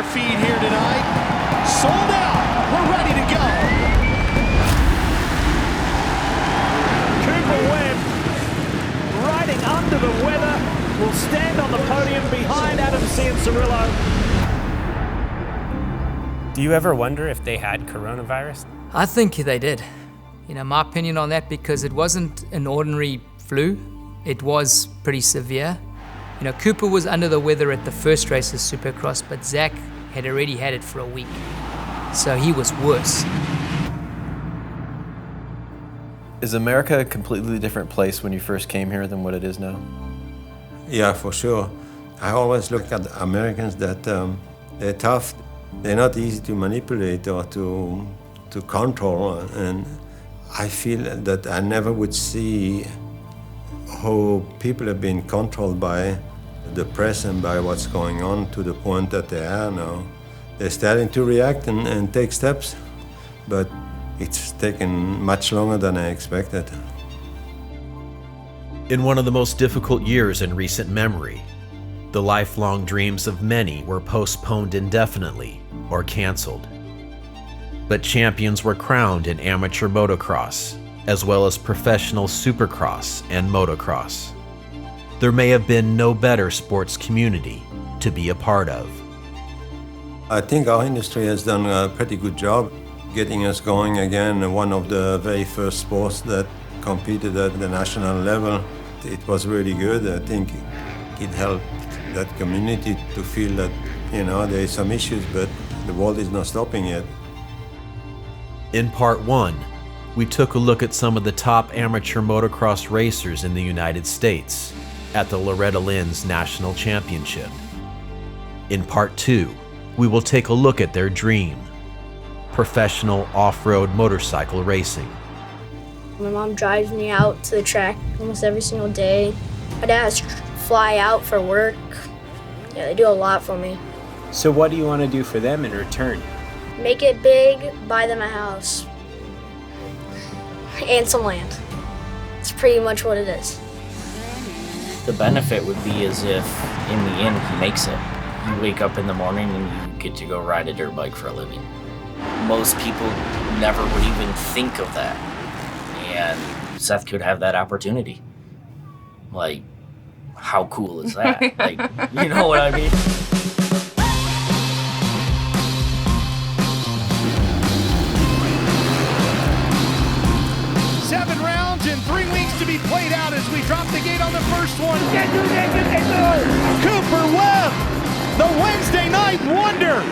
their feet here tonight. Sold out. We're ready to go. Cooper Webb, riding under the weather, will stand on the podium behind Adam Cianciarillo. Do you ever wonder if they had coronavirus? I think they did. You know, my opinion on that, because it wasn't an ordinary flu, it was pretty severe. You know, Cooper was under the weather at the first race of Supercross, but Zach had already had it for a week, so he was worse. Is America a completely different place when you first came here than what it is now? Yeah, for sure. I always look at Americans that they're tough. They're not easy to manipulate or to control, and I feel that I never would see how people have been controlled by the press and by what's going on to the point that they are now. They're starting to react and take steps, but it's taken much longer than I expected. In one of the most difficult years in recent memory, the lifelong dreams of many were postponed indefinitely or canceled. But champions were crowned in amateur motocross, as well as professional supercross and motocross. There may have been no better sports community to be a part of. I think our industry has done a pretty good job getting us going again. One of the very first sports that competed at the national level. It was really good. I think it helped that community to feel that, you know, there are some issues, but the world is not stopping yet. In part one, we took a look at some of the top amateur motocross racers in the United States at the Loretta Lynn's National Championship. In part two, we will take a look at their dream, professional off-road motorcycle racing. My mom drives me out to the track almost every single day. My dad has to fly out for work. Yeah, they do a lot for me. So what do you want to do for them in return? Make it big, buy them a house, and some land. It's pretty much what it is. The benefit would be as if, in the end, he makes it. You wake up in the morning and you get to go ride a dirt bike for a living. Most people never would even think of that. And Seth could have that opportunity. Like, how cool is that? Like, you know what I mean? Seven rounds and 3 weeks to be played out as we drop the gate on the first one. Cooper Webb, the Wednesday night wonder.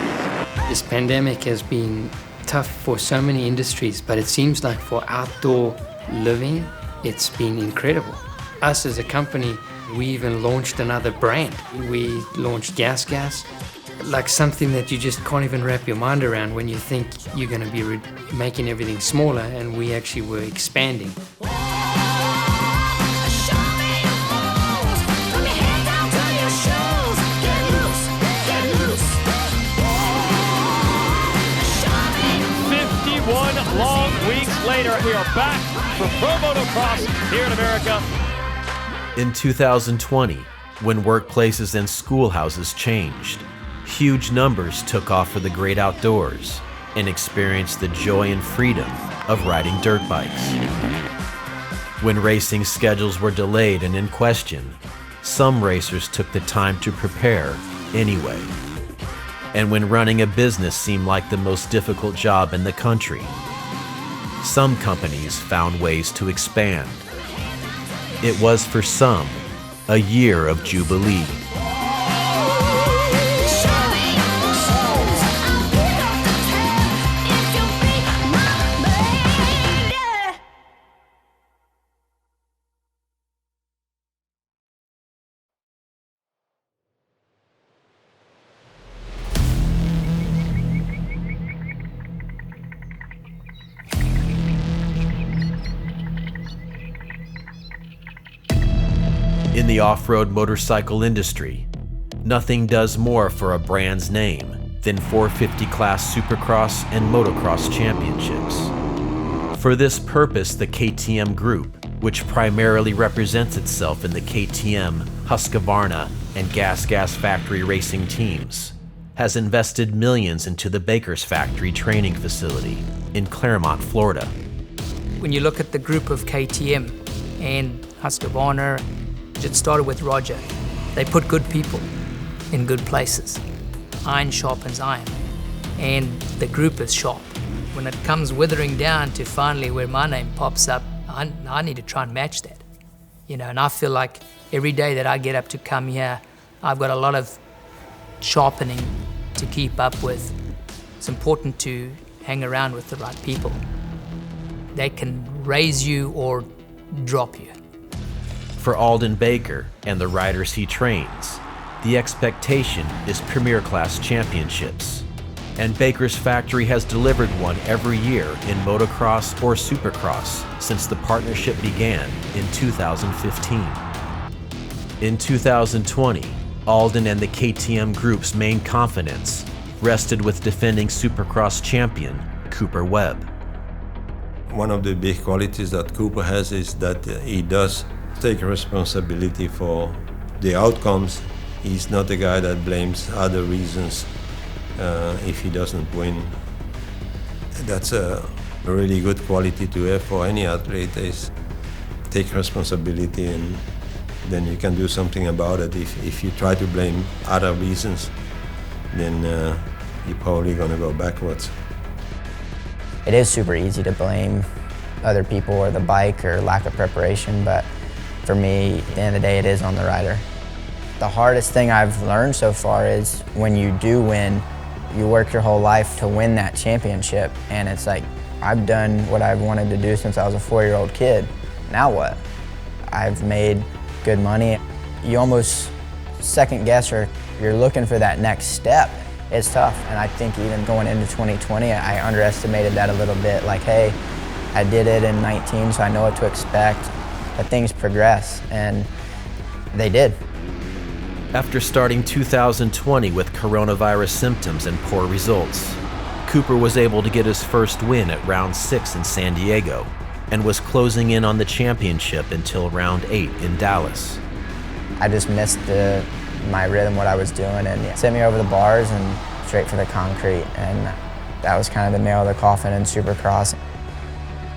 This pandemic has been tough for so many industries, but it seems like for outdoor living, it's been incredible. Us as a company, we even launched another brand. We launched Gas, like something that you just can't even wrap your mind around when you think you're going to be making everything smaller, and we actually were expanding. Long weeks later, we are back for Pro Motocross here in America. In 2020, when workplaces and schoolhouses changed, huge numbers took off for the great outdoors and experienced the joy and freedom of riding dirt bikes. When racing schedules were delayed and in question, some racers took the time to prepare anyway. And when running a business seemed like the most difficult job in the country, some companies found ways to expand. It was for some a year of Jubilee. In the off-road motorcycle industry, nothing does more for a brand's name than 450 class Supercross and Motocross championships. For this purpose, the KTM Group, which primarily represents itself in the KTM, Husqvarna, and Gas Factory racing teams, has invested millions into the Baker's Factory training facility in Claremont, Florida. When you look at the group of KTM and Osborne, it started with Roger. They put good people in good places. Iron sharpens iron, and the group is sharp. When it comes withering down to finally where my name pops up, I need to try and match that. And I feel like every day that I get up to come here, I've got a lot of sharpening to keep up with. It's important to hang around with the right people. They can raise you or drop you. For Alden Baker and the riders he trains, the expectation is Premier Class championships. And Baker's Factory has delivered one every year in Motocross or Supercross since the partnership began in 2015. In 2020, Alden and the KTM Group's main confidence rested with defending Supercross champion Cooper Webb. One of the big qualities that Cooper has is that he does take responsibility for the outcomes. He's not the guy that blames other reasons if he doesn't win. That's a really good quality to have for any athlete, is take responsibility, and then you can do something about it. If you try to blame other reasons, then you're probably going to go backwards. It is super easy to blame other people or the bike or lack of preparation, but for me, at the end of the day, it is on the rider. The hardest thing I've learned so far is when you do win, you work your whole life to win that championship, and it's like, I've done what I've wanted to do since I was a 4-year-old kid. Now what? I've made good money. You almost second guess, or you're looking for that next step. It's tough, and I think even going into 2020, I underestimated that a little bit. Like, hey, I did it in 19, so I know what to expect, but things progress, and they did. After starting 2020 with coronavirus symptoms and poor results, Cooper was able to get his first win at round 6 in San Diego and was closing in on the championship until round 8 in Dallas. I just missed my rhythm, what I was doing, and it sent me over the bars and straight for the concrete, and that was kind of the nail of the coffin in Supercross.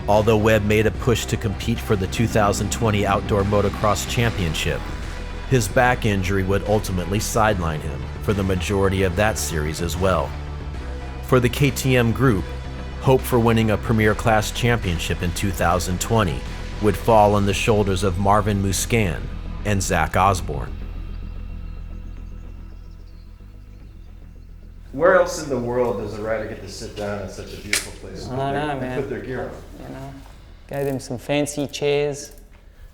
Although Webb made a push to compete for the 2020 Outdoor Motocross Championship, his back injury would ultimately sideline him for the majority of that series as well. For the KTM Group, hope for winning a Premier Class championship in 2020 would fall on the shoulders of Marvin Muscan and Zach Osborne. Where else in the world does a rider get to sit down in such a beautiful place and put their gear on? Gave them some fancy chairs.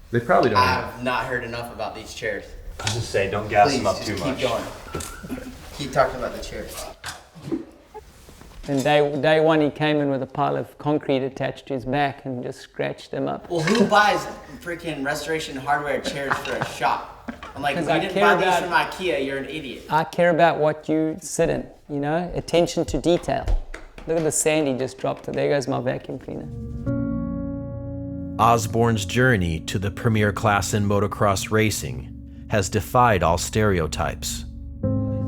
They probably don't. I've not heard enough about these chairs. I was just saying, don't gas them up too much. Keep going. Keep talking about the chairs. And day one, he came in with a pile of concrete attached to his back and just scratched them up. Well, who buys freaking restoration hardware chairs for a shop? I'm like, if you didn't buy these from IKEA, you're an idiot. I care about what you sit in, attention to detail. Look at the sand he just dropped. There goes my vacuum cleaner. Osborne's journey to the Premier Class in motocross racing has defied all stereotypes.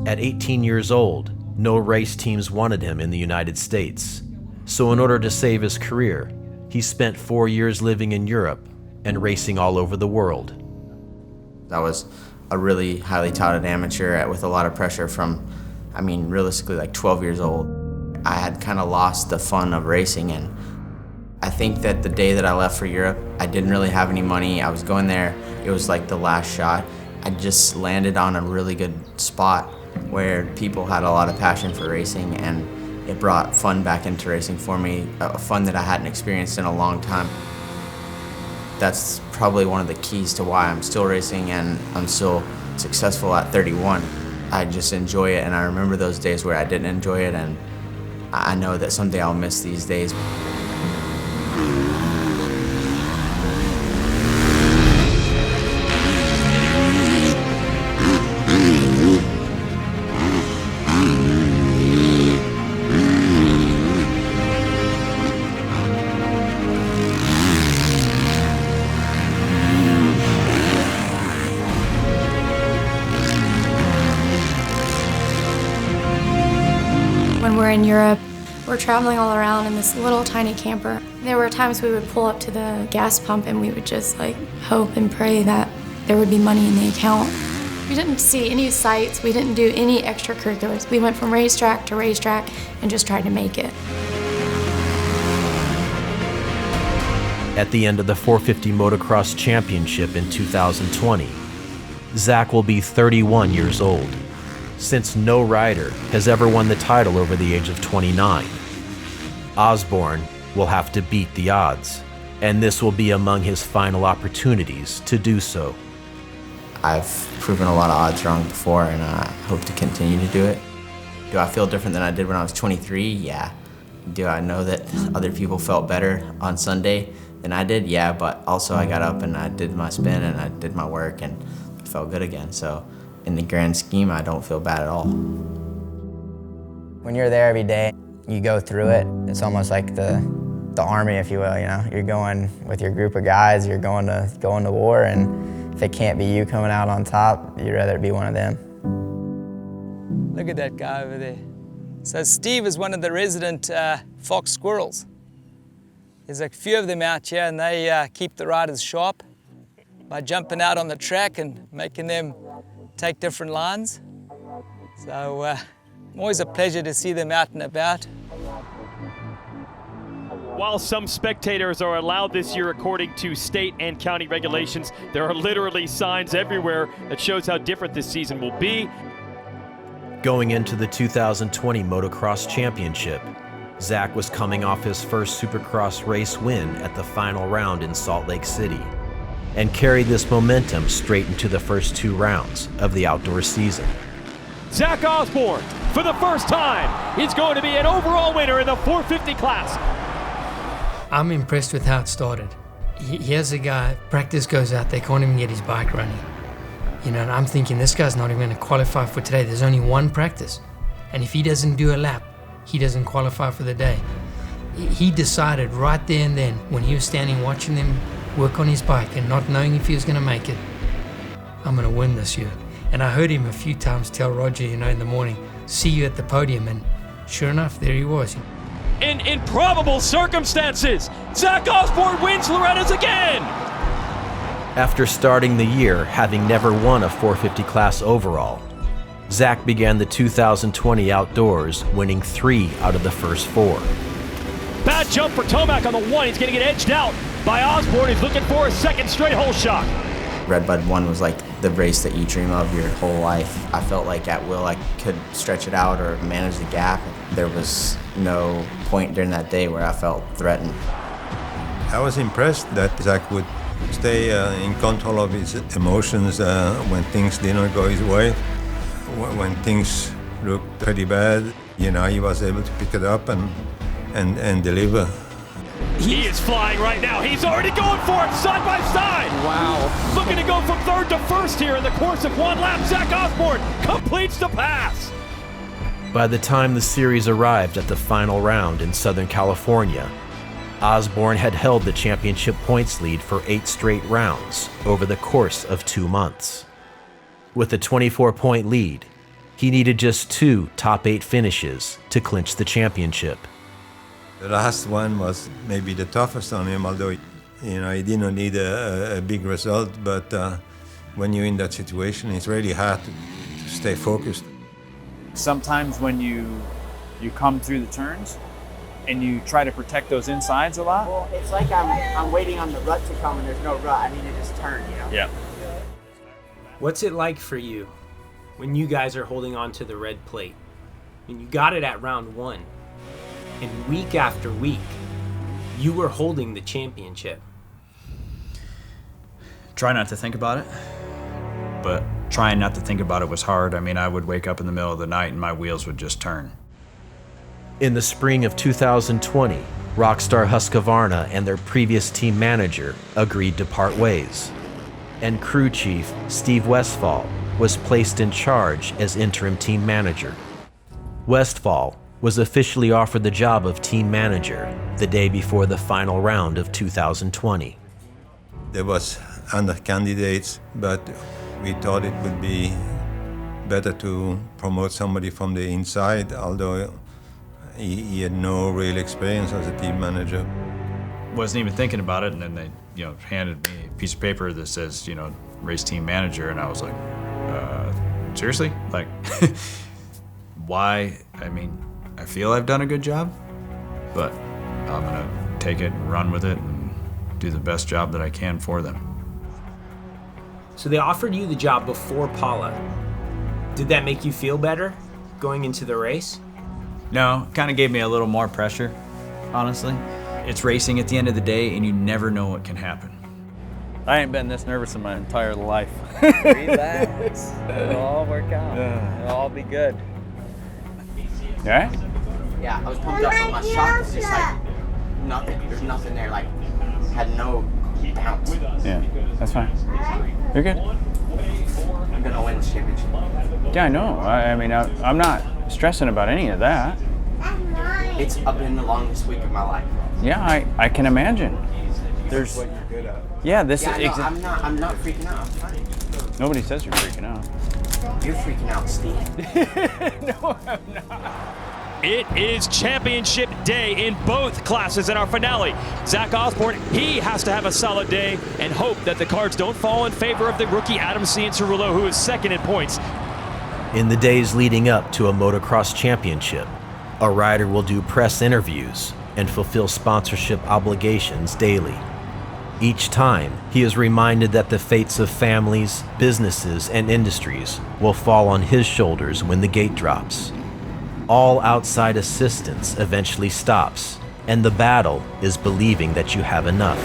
At 18 years old, no race teams wanted him in the United States. So in order to save his career, he spent 4 years living in Europe and racing all over the world. I was a really highly touted amateur with a lot of pressure from, realistically like 12 years old. I had kind of lost the fun of racing, and I think that the day that I left for Europe, I didn't really have any money. I was going there, it was like the last shot. I just landed on a really good spot where people had a lot of passion for racing, and it brought fun back into racing for me, a fun that I hadn't experienced in a long time. That's probably one of the keys to why I'm still racing and I'm still successful at 31. I just enjoy it, and I remember those days where I didn't enjoy it, and I know that someday I'll miss these days. in Europe. We're traveling all around in this little tiny camper. There were times we would pull up to the gas pump and we would just like hope and pray that there would be money in the account. We didn't see any sights, we didn't do any extracurriculars. We went from racetrack to racetrack and just tried to make it. At the end of the 450 Motocross Championship in 2020, Zach will be 31 years old, since no rider has ever won the title over the age of 29. Osborne will have to beat the odds, and this will be among his final opportunities to do so. I've proven a lot of odds wrong before, and I hope to continue to do it. Do I feel different than I did when I was 23? Yeah. Do I know that other people felt better on Sunday than I did? Yeah, but also I got up and I did my spin and I did my work and I felt good again. So in the grand scheme, I don't feel bad at all. When you're there every day, you go through it. It's almost like the army, if you will. You know, you're going with your group of guys. You're going to war, and if it can't be you coming out on top, you'd rather it be one of them. Look at that guy over there. So Steve is one of the resident fox squirrels. There's a few of them out here, and they keep the riders sharp by jumping out on the track and making them take different lines. So always a pleasure to see them out and about. While some spectators are allowed this year according to state and county regulations, there are literally signs everywhere that shows how different this season will be. Going into the 2020 Motocross Championship, Zach was coming off his first Supercross race win at the final round in Salt Lake City, and carried this momentum straight into the first 2 rounds of the outdoor season. Zach Osborne, for the first time, is going to be an overall winner in the 450 class. I'm impressed with how it started. Here's a guy, practice goes out, they can't even get his bike running. You know, and I'm thinking this guy's not even going to qualify for today. There's only one practice. And if he doesn't do a lap, he doesn't qualify for the day. He decided right there and then, when he was standing watching them work on his bike and not knowing if he was going to make it, I'm going to win this year. And I heard him a few times tell Roger, you know, in the morning, see you at the podium. And sure enough, there he was. In improbable circumstances, Zach Osborne wins Loretta's again. After starting the year having never won a 450 class overall, Zach began the 2020 outdoors winning 3 out of the first 4. Bad jump for Tomac on the 1. He's going to get edged out by Osborne. He's looking for a second straight hole shot. Red Bud 1 was like the race that you dream of your whole life. I felt like at will I could stretch it out or manage the gap. There was no point during that day where I felt threatened. I was impressed that Zach would stay in control of his emotions when things didn't go his way. When things looked pretty bad, you know, he was able to pick it up and deliver. He is flying right now. He's already going for it side by side. Wow. Looking to go from 3rd to 1st here in the course of 1 lap. Zach Osborne completes the pass. By the time the series arrived at the final round in Southern California, Osborne had held the championship points lead for 8 straight rounds over the course of 2 months. With a 24-point lead, he needed just 2 top 8 finishes to clinch the championship. The last one was maybe the toughest on him, although, you know, he didn't need a big result, but when you're in that situation, it's really hard to stay focused. Sometimes when you come through the turns and you try to protect those insides a lot. Well, it's like I'm waiting on the rut to come and there's no rut. I need to just turn, you know? Yeah. What's it like for you when you guys are holding on to the red plate? I mean, you got it at round 1, and week after week, you were holding the championship. Try not to think about it, but trying not to think about it was hard. I mean, I would wake up in the middle of the night and my wheels would just turn. In the spring of 2020, Rockstar Husqvarna and their previous team manager agreed to part ways, and crew chief Steve Westphal was placed in charge as interim team manager. Westphal was officially offered the job of team manager the day before the final round of 2020. There was other candidates, but we thought it would be better to promote somebody from the inside, although He had no real experience as a team manager. Wasn't even thinking about it, and then they, handed me a piece of paper that says, race team manager, and I was like, seriously? Like, why? I mean, I feel I've done a good job, but I'm gonna take it and run with it and do the best job that I can for them. So they offered you the job before Paula. Did that make you feel better going into the race? No, kind of gave me a little more pressure, honestly. It's racing at the end of the day, and you never know what can happen. I ain't been this nervous in my entire life. Relax. It'll all work out. Yeah. It'll all be good. You all right? Yeah, I was pumped up, but my shot was just like nothing. There's nothing there. Like, had no bounce. Yeah, that's fine. You're good. I'm gonna win this championship. Yeah, I know. I mean, I'm not stressing about any of that. It's been the longest week of my life. Yeah, I can imagine. There's. What you're good at. Yeah, this Yeah, is. I'm not freaking out. I'm fine. Nobody says you're freaking out. You're freaking out, Steve. No, I'm not. It is championship day in both classes in our finale. Zach Osborne, he has to have a solid day and hope that the cards don't fall in favor of the rookie Adam Cianciarulo, who is second in points. In the days leading up to a motocross championship, a rider will do press interviews and fulfill sponsorship obligations daily. Each time, he is reminded that the fates of families, businesses, and industries will fall on his shoulders when the gate drops. All outside assistance eventually stops, and the battle is believing that you have enough.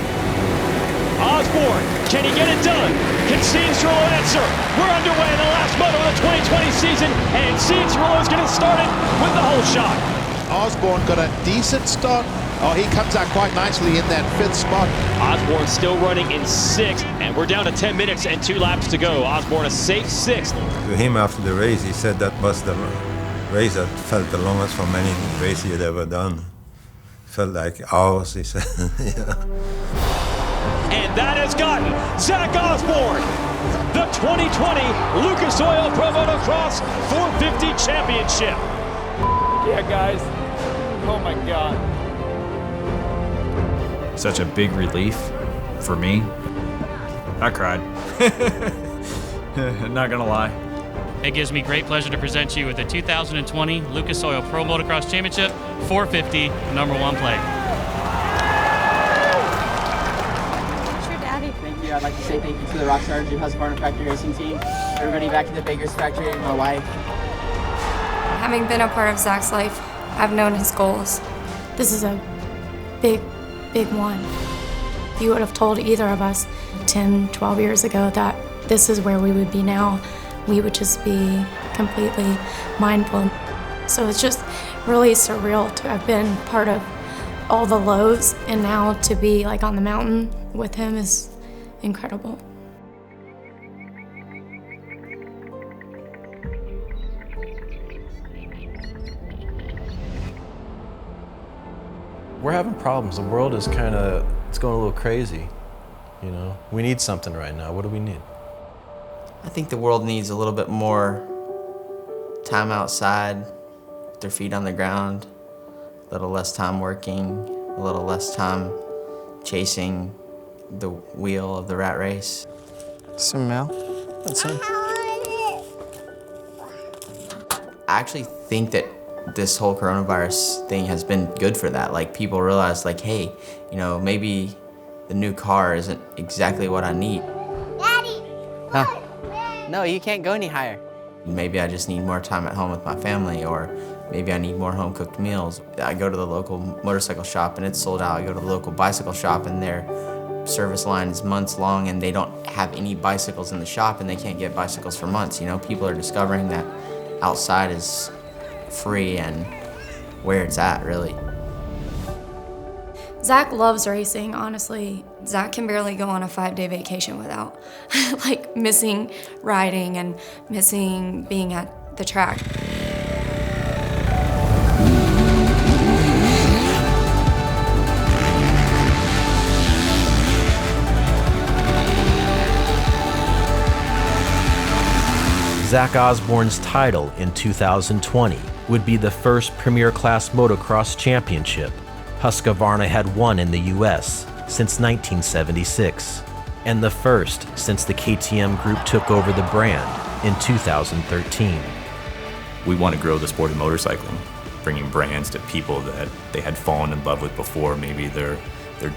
Osborne, can he get it done? Can Cianciarulo answer? We're underway in the last Moto of the 2020 season, and Cianciarulo is going to start it with the whole shot. Osborne got a decent start. Oh, he comes out quite nicely in that 5th spot. Osborne still running in 6th, and we're down to 10 minutes and 2 laps to go. Osborne a safe 6th. To him after the race, he said that was the race that felt the longest from any race he had ever done. Felt like hours, he said. Yeah. And that has gotten Zach Osborne the 2020 Lucas Oil Pro Motocross 450 Championship. Yeah, guys. Oh my God. Such a big relief for me. I cried. Not gonna lie. It gives me great pleasure to present you with the 2020 Lucas Oil Pro Motocross Championship 450 #1 plate. Sure, Daddy. Thank you. I'd like to say thank you to the Rockstar Husqvarna Factory Racing Team, everybody back at the Baker's Factory, and my wife. Having been a part of Zach's life, I've known his goals. This is a big, big one. If you would have told either of us 10, 12 years ago that this is where we would be now, we would just be completely mind blown. So it's just really surreal to have been part of all the lows, and now to be like on the mountain with him is incredible. We're having problems. The world is it's going a little crazy. We need something right now. What do we need? I think the world needs a little bit more time outside, with their feet on the ground, a little less time working, a little less time chasing the wheel of the rat race. Some milk? That's some. I actually think that this whole coronavirus thing has been good for that. Like, people realize, like, hey, maybe the new car isn't exactly what I need. Daddy! Huh. No, you can't go any higher. Maybe I just need more time at home with my family, or maybe I need more home-cooked meals. I go to the local motorcycle shop and it's sold out. I go to the local bicycle shop and their service line is months long and they don't have any bicycles in the shop and they can't get bicycles for months. People are discovering that outside is free and where it's at, really. Zach loves racing, honestly. Zach can barely go on a 5-day vacation without like missing riding and missing being at the track. Zach Osborne's title in 2020 would be the first Premier Class motocross championship Husqvarna had won in the US since 1976, and the first since the KTM Group took over the brand in 2013. We want to grow the sport of motorcycling, bringing brands to people that they had fallen in love with before. Maybe their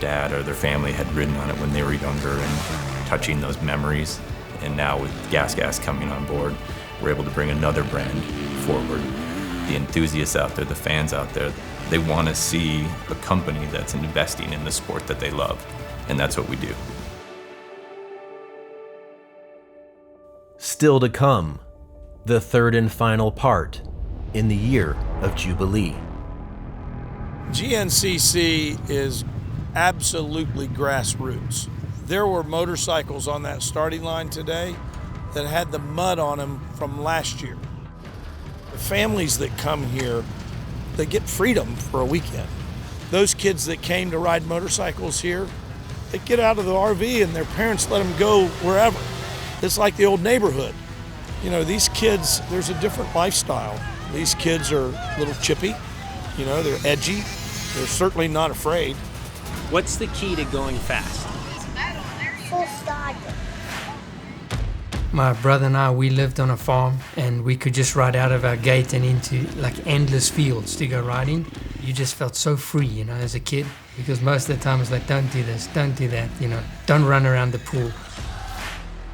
dad or their family had ridden on it when they were younger, and touching those memories. And now with Gas coming on board, we're able to bring another brand forward. The enthusiasts out there, the fans out there, they want to see a company that's investing in the sport that they love, and that's what we do. Still to come, the third and final part in the year of Jubilee. GNCC is absolutely grassroots. There were motorcycles on that starting line today that had the mud on them from last year. The families that come here, they get freedom for a weekend. Those kids that came to ride motorcycles here, they get out of the RV and their parents let them go wherever. It's like the old neighborhood. You know, these kids, there's a different lifestyle. These kids are a little chippy, you know, they're edgy. They're certainly not afraid. What's the key to going fast? Full start. My brother and I, we lived on a farm, and we could just ride out of our gate and into like endless fields to go riding. You just felt so free, you know, as a kid, because most of the time it's like, don't do this, don't do that, you know, don't run around the pool.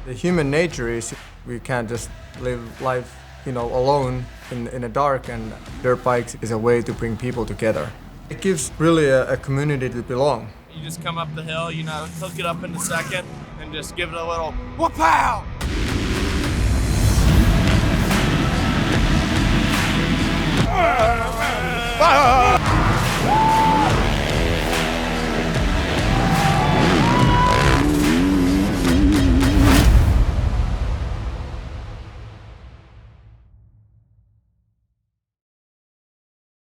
The human nature is we can't just live life, you know, alone in the dark, and dirt bikes is a way to bring people together. It gives really a community to belong. You just come up the hill, you know, hook it up in the second and just give it a little whoop-pow!